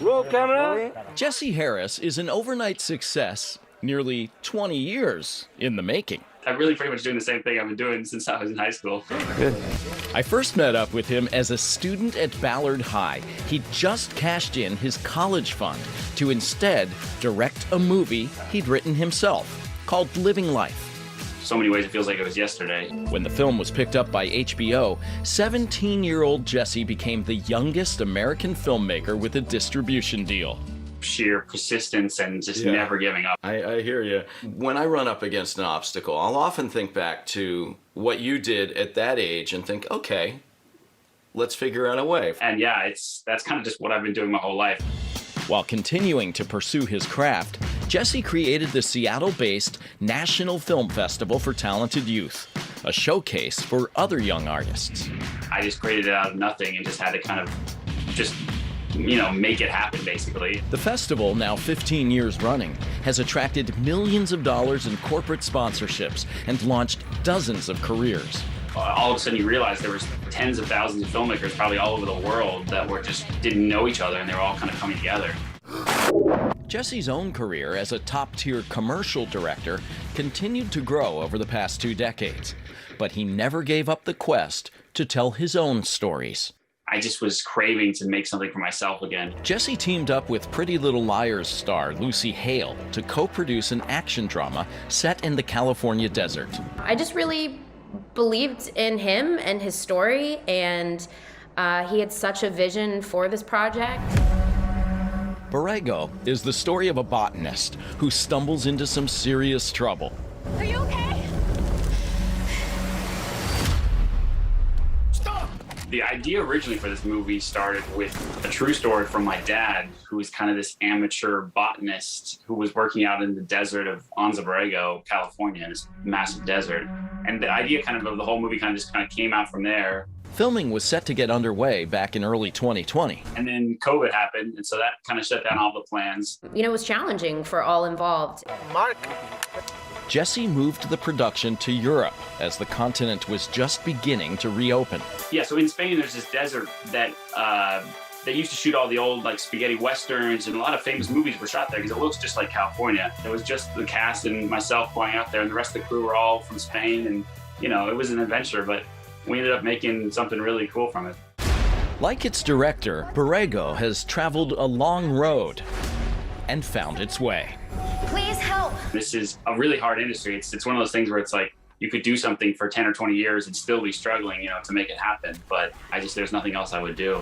Roll camera. Jesse Harris is an overnight success, nearly 20 years in the making. I'm really pretty much doing the same thing I've been doing since I was in high school. Good. I first met up with him as a student at Ballard High. He'd just cashed in his college fund to instead direct a movie he'd written himself called Living Life. So many ways it feels like it was yesterday. When the film was picked up by HBO, 17-year-old Jesse became the youngest American filmmaker with a distribution deal. Sheer persistence and just never giving up. I hear you. When I run up against an obstacle, I'll often think back to what you did at that age and think, okay, let's figure out a way. And yeah, that's kind of just what I've been doing my whole life. While continuing to pursue his craft, Jesse created the Seattle-based National Film Festival for Talented Youth, a showcase for other young artists. I just created it out of nothing and just had to kind of just, make it happen, basically. The festival, now 15 years running, has attracted millions of dollars in corporate sponsorships and launched dozens of careers. All of a sudden you realize there was tens of thousands of filmmakers probably all over the world that didn't know each other, and they were all kind of coming together. Jesse's own career as a top-tier commercial director continued to grow over the past 2 decades, but he never gave up the quest to tell his own stories. I just was craving to make something for myself again. Jesse teamed up with Pretty Little Liars star Lucy Hale to co-produce an action drama set in the California desert. I just really believed in him and his story, and he had such a vision for this project. Borrego is the story of a botanist who stumbles into some serious trouble. Are you okay? Stop! The idea originally for this movie started with a true story from my dad, who was kind of this amateur botanist who was working out in the desert of Anza Borrego, California, this massive desert. And the idea of the whole movie just came out from there. Filming was set to get underway back in early 2020. And then COVID happened, and so that kind of shut down all the plans. It was challenging for all involved. Mark. Jesse moved the production to Europe as the continent was just beginning to reopen. Yeah, so in Spain, there's this desert that they used to shoot all the old spaghetti westerns, and a lot of famous movies were shot there because it looks just like California. It was just the cast and myself going out there, and the rest of the crew were all from Spain, and it was an adventure, but we ended up making something really cool from it. Like its director, Borrego has traveled a long road and found its way. Please help. This is a really hard industry. It's one of those things where it's like you could do something for 10 or 20 years and still be struggling, to make it happen. But there's nothing else I would do.